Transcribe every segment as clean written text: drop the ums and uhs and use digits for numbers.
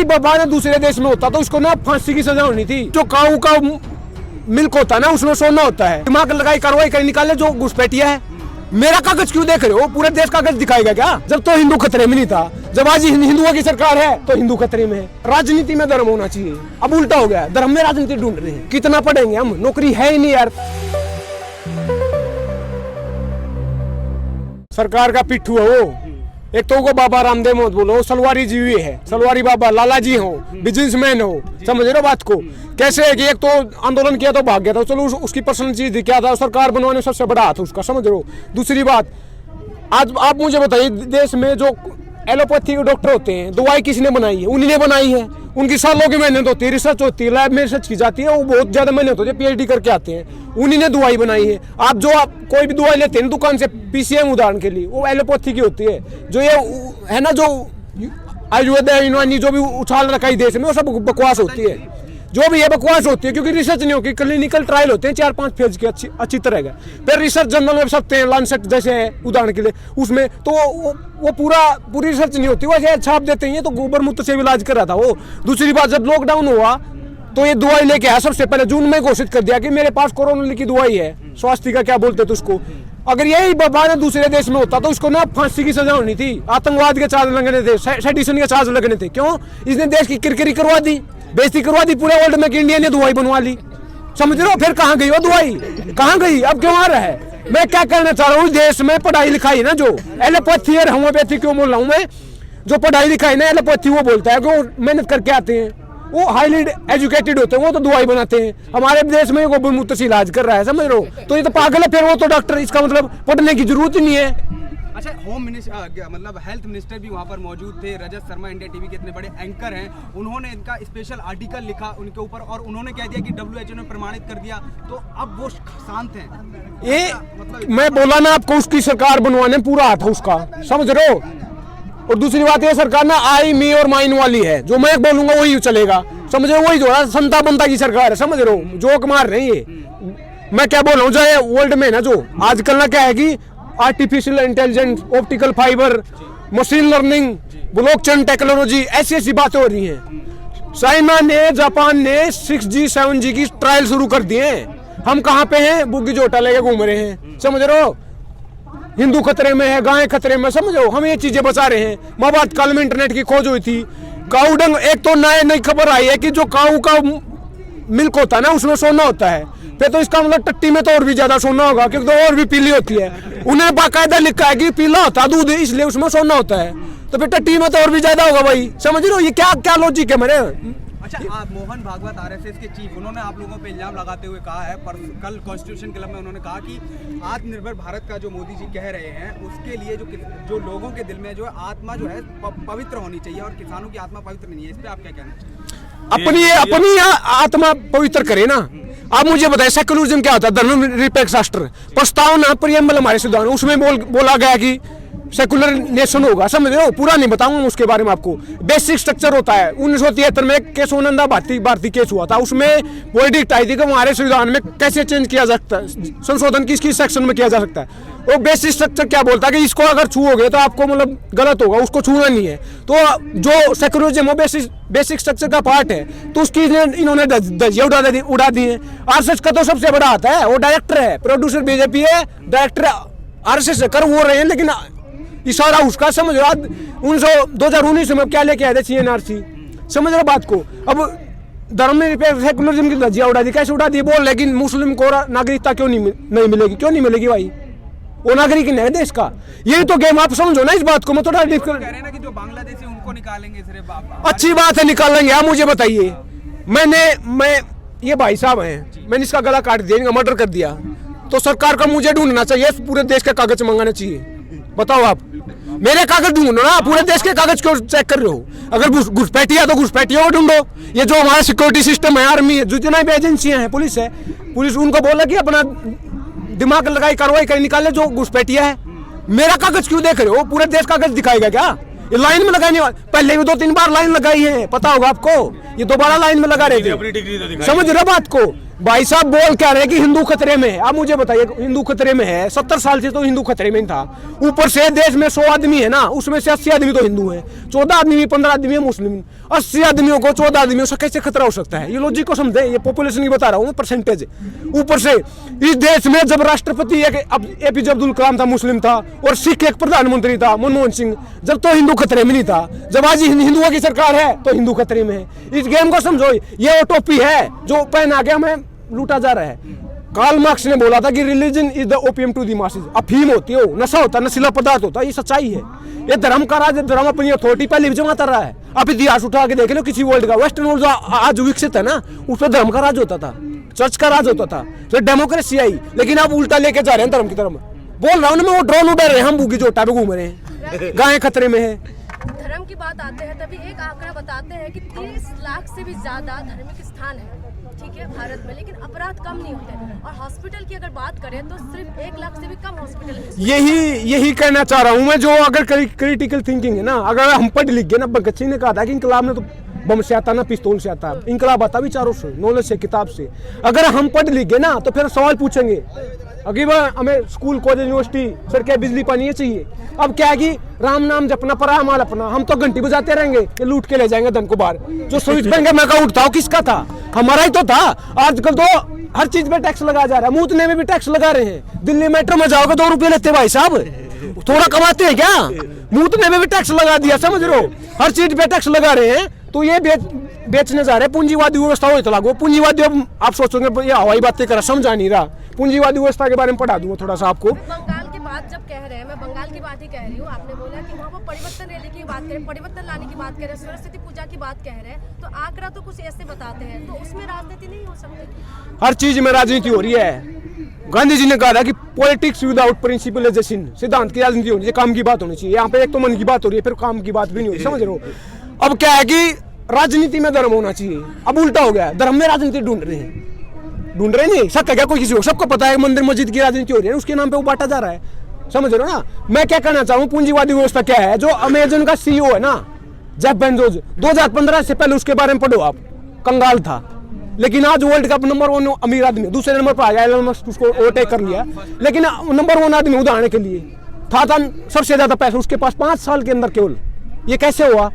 यही बहाना दूसरे देश में होता तो उसको ना फांसी की सजा होनी थी। जो काऊ का मिल्क होता है ना उसमें सोना होता है। दिमाग लगाई कार्रवाई कर निकाले जो घुसपैठिया है। मेरा कागज क्यों देख रहे हो? पूरे देश कागज दिखाएगा क्या? जब तो हिंदू खतरे में नहीं था, जब आज हिंदुओं की सरकार है तो हिंदू खतरे में है। राजनीति में धर्म होना चाहिए, अब उल्टा हो गया, धर्म में राजनीति ढूंढ रहे हैं। कितना पढ़ेंगे हम, नौकरी है ही नहीं यार। सरकार का पिट्ठू है वो। एक तो वो बाबा रामदेव मत बोलो, सलवारी जी हुई है, सलवारी बाबा लाला जी हो, बिजनेसमैन हो, समझ रहे हो बात को? कैसे है कि एक तो आंदोलन किया तो भाग गया था, चलो उसकी पर्सनल चीज क्या था, सरकार बनवाने में सबसे बड़ा हाथ उसका, समझ रहे हो? दूसरी बात, आज आप मुझे बताइए, देश में जो एलोपैथी के डॉक्टर होते हैं, दवाई किसने बनाई है? उन्हीं ने बनाई है। उनकी सालों की मेहनत होती है, रिसर्च होती है, लैब में रिसर्च की जाती है, वो बहुत ज्यादा मेहनत होती है, PhD करके आते हैं, उन्हीं ने दवाई बनाई है। आप कोई भी दवाई लेते हैं दुकान से, PCM उदाहरण के लिए, वो एलोपैथी की होती है। जो ये है ना, जो आयुर्वेद यूनानी जो भी उछाल रखा है देश में, वो सब बकवास होती है। जो भी है बकवास होती है, क्योंकि रिसर्च नहीं होती। क्लिनिकल ट्रायल होते हैं 4-5 फेज के अच्छी तरह का, फिर रिसर्च जर्नल में सकते हैं, लांसेट जैसे है उदाहरण के लिए, उसमें तो वो पूरी रिसर्च नहीं होती, वैसे छाप देते हैं। तो गोबर मूत्र से इलाज कर रहा था वो। दूसरी बात, जब लॉकडाउन हुआ तो ये दवाई लेके आया, सबसे पहले जून में घोषित कर दिया कि मेरे पास कोरोना की दवाई है, स्वास्थ्य का क्या बोलते थे उसको। अगर यही बहाना दूसरे देश में होता तो उसको ना फांसी की सजा होनी थी, आतंकवाद के चार्ज लगने थे, सेडिशन के चार्ज लगने थे। क्यों? इसने देश की किरकिरी करवा दी, बेइज्जती करवा दी पूरे वर्ल्ड में कि इंडिया ने दवाई बनवा ली, समझ रहे हो? फिर कहाँ गई वो दवाई, कहाँ गई? अब क्यों आ रहा है? मैं क्या कहना चाह रहा हूँ, देश में पढ़ाई लिखाई ना, जो एलोपैथी और होम्योपैथी क्यों बोल रहा हूँ मैं, जो पढ़ाई लिखाई ना एलोपैथी वो बोलता है कि वो मेहनत करके आते हैं, वो हाईली एजुकेटेड होते हैं, वो तो दवाई बनाते हैं। हमारे देश में गोबर मूत्र से इलाज कर रहा है, समझ रहे हो? तो ये तो पागल है फिर वो तो डॉक्टर, इसका मतलब पढ़ने की जरूरत ही नहीं है। अच्छा, होम मिनिस्टर मतलब हेल्थ मिनिस्टर भी वहाँ पर मौजूद थे। रजत शर्मा इंडिया टीवी के इतने बड़े एंकर हैं, उन्होंने इनका स्पेशल आर्टिकल लिखा उनके ऊपर, और उन्होंने कह दिया कि WHO ने प्रमाणित कर दिया, तो अब वो शांत हैं। ये मतलब मैं बोला ना आपको, उसकी सरकार बनवाने पूरा हाथ है उसका, समझ रहे हो? और दूसरी बात ये, सरकार ना आई मी और माइन वाली है, जो मैं बोलूंगा वही चलेगा, समझ रहे हो? वही जो है संता बनता की सरकार है, समझ रहे हो? जोक मार रहे हैं ये। मैं क्या बोल रहा हूँ, जो वर्ल्ड में ना, जो आजकल ना क्या है कि artificial intelligence, optical fibre, machine learning, blockchain technology, ऐसी बातें हो रही हैं। चाइना ने, जापान ने 6G 7G की ट्रायल शुरू कर दिए हैं। हम कहाँ पे हैं? बुग्गी जोटा लेके घूम रहे हैं, समझ रहे हो? हिंदू खतरे में है, गाय खतरे में, समझो? हम ये चीजें बचा रहे हैं। महाभारत काल में इंटरनेट की खोज हुई थी। काऊ डंग, एक तो नई खबर आई है कि जो काऊ का मिल्क होता है ना उसमें सोना होता है, फिर तो इसका मतलब टट्टी में तो और भी ज्यादा सोना होगा, क्योंकि तो और भी पीली होती है। उन्हें बाकायदा लिखा है कि पीला होता है दूध, इसलिए उसमें सोना होता है, तो फिर टट्टी में तो और भी ज्यादा होगा भाई, समझ रहे हो? ये क्या लॉजिक है मेरे? अच्छा, मोहन भागवत RSS के चीफ, उन्होंने आप लोगों पे इल्जाम लगाते हुए कहा है, पर कल कॉन्स्टिट्यूशन क्लब में उन्होंने कहा कि आत्मनिर्भर भारत का जो मोदी जी कह रहे हैं, उसके लिए जो लोगों के दिल में जो है आत्मा जो है पवित्र होनी चाहिए, और किसानों की आत्मा पवित्र नहीं है। इस पे आप क्या कहना चाहिए? अपनी आत्मा पवित्र करे ना। आप मुझे बताइए, सेक्युलरिज्म क्या होता है? धर्मनिरपेक्ष राष्ट्र। प्रस्तावना प्रियम्बल हमारे संविधान, उसमें बोला गया कि सेकुलर नेशन होगा, समझ रहे हो? पूरा नहीं बताऊंगा उसके बारे में आपको। बेसिक स्ट्रक्चर होता है। 1973 में केशवानंदा भारती केस हुआ था, उसमें वर्डिक्ट आई थी कि हमारे संविधान में कैसे चेंज किया जा सकता है, संशोधन किस सेक्शन में किया जा सकता है। वो बेसिक स्ट्रक्चर क्या बोलता है कि इसको अगर छूओगे तो आपको मतलब गलत होगा, उसको छूना नहीं है। तो जो सेकुलरिज्म वो बेसिक स्ट्रक्चर का पार्ट है, तो उसकी इन्होंने धज्जियां उड़ा दी है। RSS का तो सबसे बड़ा आता है, वो डायरेक्टर है, प्रोड्यूसर BJP है, डायरेक्टर RSS कर वो रहे हैं, लेकिन इशारा उसका, समझ रहे हो? 2019 में क्या लेके आए थे CNRC, समझ रहे बात को? अब धर्मनिरपेक्ष सेकुलरिज्म की धज्जियां उड़ा दी, कैसे उड़ा दी? बोल, लेकिन मुस्लिम को नागरिकता क्यों नहीं मिलेगी? क्यों नहीं मिलेगी भाई? वो नागरिक नहीं है देश का। यही तो गेम, आप समझो ना इस बात को। मैं थोड़ा कह रहे हैं ना कि जो बांग्लादेशी उनको निकालेंगे सिर्फ। अच्छी बात है, निकालेंगे। आप मुझे बताइए, मैं ये भाई साहब हैं, मैंने इसका गला काट दिया, इनका मर्डर कर दिया, तो सरकार का मुझे ढूंढना चाहिए, पूरे देश के कागज मंगाना चाहिए। बताओ आप, मेरे कागज ढूंढो ना, पूरे देश के कागज क्यों चेक कर रहे हो? अगर घुसपैठिया तो घुसपैठियों को ढूंढो। ये जो हमारा सिक्योरिटी सिस्टम है, आर्मी है, जितना भी एजेंसियां हैं, पुलिस है, पुलिस उनको बोला कि अपना दिमाग लगाई कार्रवाई कर निकाले जो घुसपैठिया है। मेरा कागज क्यों देख रहे हो? पूरे देश कागज दिखाएगा क्या? ये लाइन में लगाने वाले पहले भी 2-3 बार लाइन लगाई है, पता होगा आपको। ये दोबारा लाइन में लगा रहे थे, समझ रहे बात को? भाई साहब बोल क्या रहे कि हिंदू खतरे में है। आप मुझे बताइए, हिंदू खतरे में है? 70 साल से तो हिंदू खतरे में ही था। ऊपर से देश में 100 आदमी है ना, उसमें से 80 आदमी तो हिंदू हैं, 14 आदमी 15 आदमी है मुस्लिम। 80 आदमियों को 14 आदमियों से कैसे खतरा हो सकता है? ये लॉजिक को समझे, ये पॉपुलेशन की बता रहा हूँ मैं, परसेंटेज। ऊपर से इस देश में जब राष्ट्रपति APJ अब्दुल कलाम था, मुस्लिम था, और सिख एक प्रधानमंत्री था मनमोहन सिंह, जब तो हिंदू खतरे में नहीं था। जब आज हिंदुओं की सरकार है तो हिंदू खतरे में है। इस गेम को समझो, ये वो टोपी है जो पहना के हमें लूटा जा रहा है। कार्ल मार्क्स ने बोला था कि religion is the opium to the masses. अफीम होती है, नशा होता है, नशीला पदार्थ होता है, ये सच्चाई है। ये धर्म का राज, धर्म अपनी अथॉरिटी पहले भी जमाता रहा है। आप इतिहास उठा के देख लो किसी वर्ल्ड का, वेस्टर्न वर्ल्ड जो आज विकसित है ना, उस पर धर्म का राज होता था, चर्च का राज होता था, तो डेमोक्रेसी आई। लेकिन आप उल्टा लेके जा रहे हैं धर्म की तरफ। बोल रहा हूँ ना मैं, वो ड्रोन उड़ा रहे हैं, हम बूगी जोटा पे घूम रहे हैं, गायें खतरे में है। धर्म की बात आते हैं तभी एक आंकड़ा बताते हैं कि 30 लाख से भी ज्यादा धार्मिक स्थान है, ठीक है, भारत में, लेकिन अपराध कम नहीं होते। और हॉस्पिटल की अगर बात करें तो सिर्फ 1 लाख से भी कम हॉस्पिटल है। यही कहना चाह रहा हूँ मैं। जो अगर क्रिटिकल थिंकिंग है ना, अगर हम पढ़ लिख गए ना, भगत सिंह ने कहा था कि इंकलाब में तो बम से आता ना पिस्तौल से आता, इंकलाब आता विचारों से, नॉलेज से, किताब से। अगर हम पढ़ लिख गए ना तो फिर सवाल पूछेंगे, अभी हमें स्कूल कॉलेज यूनिवर्सिटी सड़कें बिजली पानी ये चाहिए। अब क्या है कि राम नाम जपना परा माल अपना, हम तो घंटी बजाते रहेंगे कि लूट के ले जाएंगे धन को बाहर। जो स्विच पेंगे मैं का उठता हूँ, किसका था? हमारा ही तो था। आजकल तो हर चीज में टैक्स लगा जा रहा है, मूतने में भी टैक्स लगा रहे हैं। दिल्ली मेट्रो में जाओगे 2 रुपये लेते भाई साहब, थोड़ा कमाते हैं क्या? मूतने में भी टैक्स लगा दिया, समझ रहे हो? हर चीज पे टैक्स लगा रहे हैं। तो ये बेचने जा रहे हैं। पूंजीवादी व्यवस्था हो तो लागू। पूंजीवादी, अब आप सोचोगे ये हवाई बातें करा, समझा नहीं रहा। पूंजीवादी व्यवस्था के बारे में पढ़ा दूंगा थोड़ा सा आपको। बंगाल की बात जब कह रहे हैं, मैं बंगाल की बात ही कह रही हूँ। आपने बोला कि वहाँ पर परिवर्तन लाने की बात करें, परिवर्तन लाने की बात करें, सरस्वती पूजा की बात कह रहे हैं, तो आंकड़ा तो कुछ ऐसे बताते हैं, तो उसमें राजनीति नहीं हो सकती? हर चीज में राजनीति हो रही है। गांधी जी ने कहा था कि politics without principle is a sin. सिद्धांत की राजनीति होनी चाहिए, काम की बात होनी चाहिए। यहाँ पे एक तो मन की बात हो रही है, फिर काम की बात भी नहीं हो रही, समझ रहे हो? अब क्या है कि राजनीति में धर्म होना चाहिए, अब उल्टा हो गया, धर्म में राजनीति ढूंढ रहे नहीं। शक है क्या कोई किसी को? सबको पता है मंदिर मस्जिद की राजनीति हो रही है, उसके नाम पे वो बांटा जा रहा है, समझ रहे हो ना? मैं क्या कहना चाहूँ, पूंजीवादी व्यवस्था क्या है? जो अमेजन का CEO है ना, जेफ बेजोस, 2015 से पहले उसके बारे में पढ़ो आप, कंगाल था, लेकिन आज वर्ल्ड का नंबर 1 अमीर आदमी, दूसरे नंबर पर आ गया, एलन मस्क उसको ओवरटेक कर लिया, लेकिन नंबर 1 आदमी उदाहरण के लिए था सबसे ज्यादा पैसा उसके पास 5 साल के अंदर केवल। ये कैसे हुआ?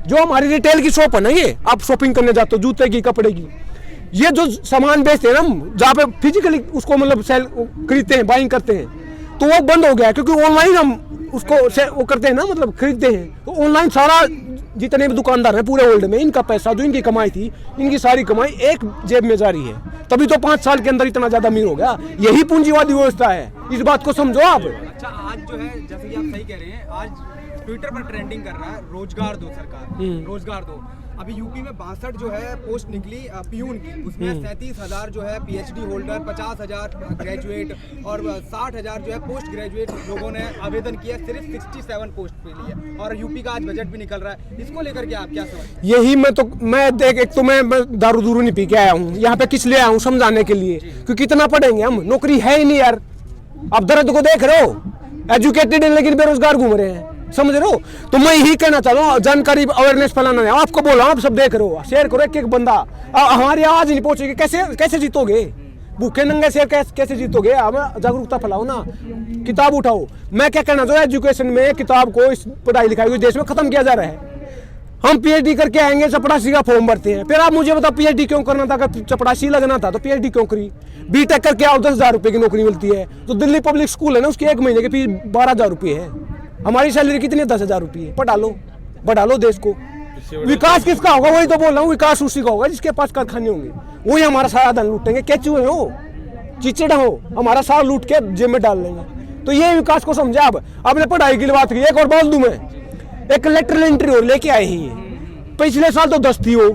जो हमारी रिटेल की शॉप है ना, ये आप शॉपिंग करने जाते हो जूते की, कपड़े की, ये जो सामान बेचते हैं ना, जहाँ पे फिजिकली उसको मतलब सेल खरीदते हैं, बाइंग करते हैं, तो वो बंद हो गया, क्योंकि ऑनलाइन हम उसको वो करते हैं ना, मतलब खरीदते हैं। तो ऑनलाइन सारा जितने भी दुकानदार हैं पूरे वर्ल्ड में, इनका पैसा जो इनकी कमाई थी, इनकी सारी कमाई एक जेब में जा रही है। तभी तो 5 साल के अंदर इतना ज्यादा अमीर हो गया। यही पूंजीवादी व्यवस्था है, इस बात को समझो आप। अच्छा, आज जो है जैसे कि आप सही कह रहे हैं, आज ट्विटर पर ट्रेंडिंग कर रहा है रोजगार दो सरकार, रोजगार दो। अभी यूपी में 62 जो है पोस्ट निकली पियून की, उसमें 37,000 जो है PhD होल्डर, 50,000 ग्रेजुएट और 60,000 जो है पोस्ट ग्रेजुएट लोगों ने आवेदन किया सिर्फ 67 पोस्ट के लिए। और यूपी का आज बजट भी निकल रहा है, इसको लेकर के आप क्या समझते हैं? यही मैं देख, एक तो मैं दारू दूरू नहीं पी के आया हूँ यहाँ पे, किस लिए आया हूँ? समझाने के लिए, क्योंकि कितना पढ़ेंगे हम, नौकरी है ही नहीं यार। आप दर्द को देख रहे हो, एजुकेटेड है लेकिन बेरोजगार घूम रहे हैं, समझ रहे हो? तो मैं यही कहना चाह रहा हूँ, जानकारी अवेयरनेस फैलाना है। आपको बोला, आप सब देख रहे हो, शेयर करो एक बंदा। हमारी आवाज नहीं पहुंचेगी, कैसे जीतोगे? भूखे नंगे शेर कैसे जीतोगे? आप जागरूकता फैलाओ ना, किताब उठाओ। मैं क्या कहना चाहूँ, एजुकेशन में किताब को, इस पढ़ाई लिखाई को देश में खत्म किया जा रहा है। हम PhD करके आएंगे, चपरासी का फॉर्म भरते हैं, फिर आप मुझे बताओ PhD क्यों करना था? अगर चपरासी लगना था तो PhD क्यों करी? B.Tech करके आओ, 10,000 रुपए की नौकरी मिलती है। तो दिल्ली पब्लिक स्कूल है ना, उसकी 1 महीने की फीस 12,000 रुपये है। हमारी सैलरी कितनी है? 10,000 रुपये। बढ़ा लो देश को। विकास किसका होगा? वही तो बोल रहा हूँ, विकास उसी का होगा जिसके पास कारखाने होंगे। वही हमारा सारा धन लूटेंगे, केचुए हो, चिचड़ा हो, हमारा सारा लूट के जेब में डाल लेंगे। तो ये विकास को समझे आप। आपने पढ़ाई की बात की, एक और बोल दूं मैं, एक लेटरल एंट्री और लेके आए ही पिछले साल तो 10 थी वो।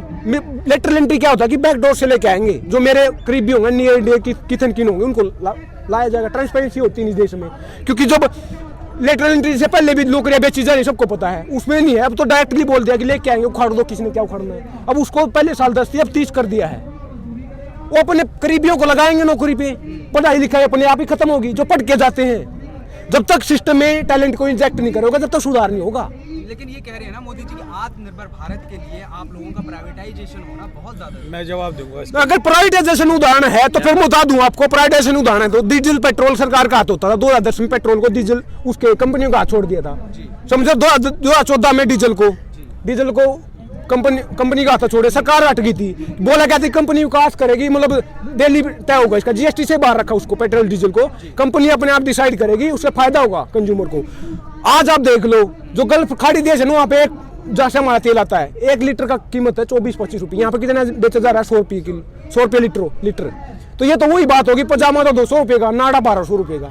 लेटरल एंट्री क्या होता है कि बैकडोर से लेके आएंगे, जो मेरे करीबी होंगे, नियर डे किथन किन होंगे, उनको लाया जाएगा। ट्रांसपेरेंसी होती है इस देश में, क्योंकि जब लेटरल एंट्री से पहले भी नौकरियां बेची जा रही, सबको पता है, उसमें नहीं है। अब तो डायरेक्टली बोल दिया कि लेके आएंगे, उखाड़ दो, किसने क्या उखाड़ना है। अब उसको पहले साल 10 थी, अब 30 कर दिया है। वो अपने करीबियों को लगाएंगे नौकरी पे, पढ़ाई लिखाई अपने आप ही खत्म होगी, जो पढ़ के जाते हैं। जब तक सिस्टम में टैलेंट को इंजेक्ट नहीं करोगे, तब तक सुधार नहीं होगा। लेकिन ये कह रहे हैं ना मोदी जी कि आत्मनिर्भर भारत के लिए आप लोगों का प्राइवेटाइजेशन होना बहुत ज्यादा है। मैं जवाब दूंगा इसका। अगर प्राइवेटाइजेशन उदाहरण है तो फिर मैं बता दूं आपको, प्राइवेटाइजेशन उदाहरण है तो डीजल पेट्रोल सरकार का हाथ होता था। 2010 में पेट्रोल को डीजल उसके कंपनियों का हाथ छोड़ दिया था, समझो। 2014 में डीजल को कंपनी का हाथ छोड़े, सरकार हट गई थी। बोला क्या थी, कंपनी विकास करेगी, मतलब दिल्ली तय होगा इसका, जीएसटी से बाहर रखा उसको, पेट्रोल डीजल को कंपनी अपने आप डिसाइड करेगी, उससे फायदा होगा कंज्यूमर को। आज आप देख लो, जो गल्फ खाड़ी देश है ना, वहाँ पे जहाँ से हमारा तेल आता है, 1 लीटर का कीमत है 24-25 रुपये। यहाँ पे कितना बेचा जा रहा है? 100 रुपये लीटर। तो ये तो वही बात होगी, पजामा तो 200 रुपये का, नाड़ा 1200 रुपये का।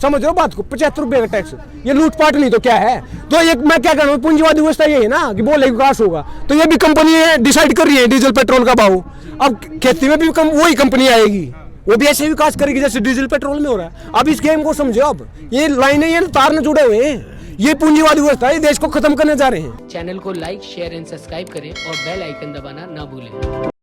समझ रहे हो बात को? 75 रुपये का टैक्स, ये लूटपाट नहीं तो क्या है? तो ये मैं क्या कह रहा हूँ, पूंजीवादी व्यवस्था ये है ना कि बोले विकास होगा, तो ये भी कंपनी डिसाइड कर रही है डीजल पेट्रोल का भाव। अब खेती में भी वही कंपनी आएगी, वो भी ऐसे विकास करेगी जैसे डीजल पेट्रोल में हो रहा है। अब इस गेम को समझो, अब ये लाइनें, ये तार न जुड़े हुए हैं, ये पूंजीवादी व्यवस्था है, देश को खत्म करने जा रहे हैं। चैनल को लाइक, शेयर एंड सब्सक्राइब करें और बेल आइकन दबाना ना भूलें।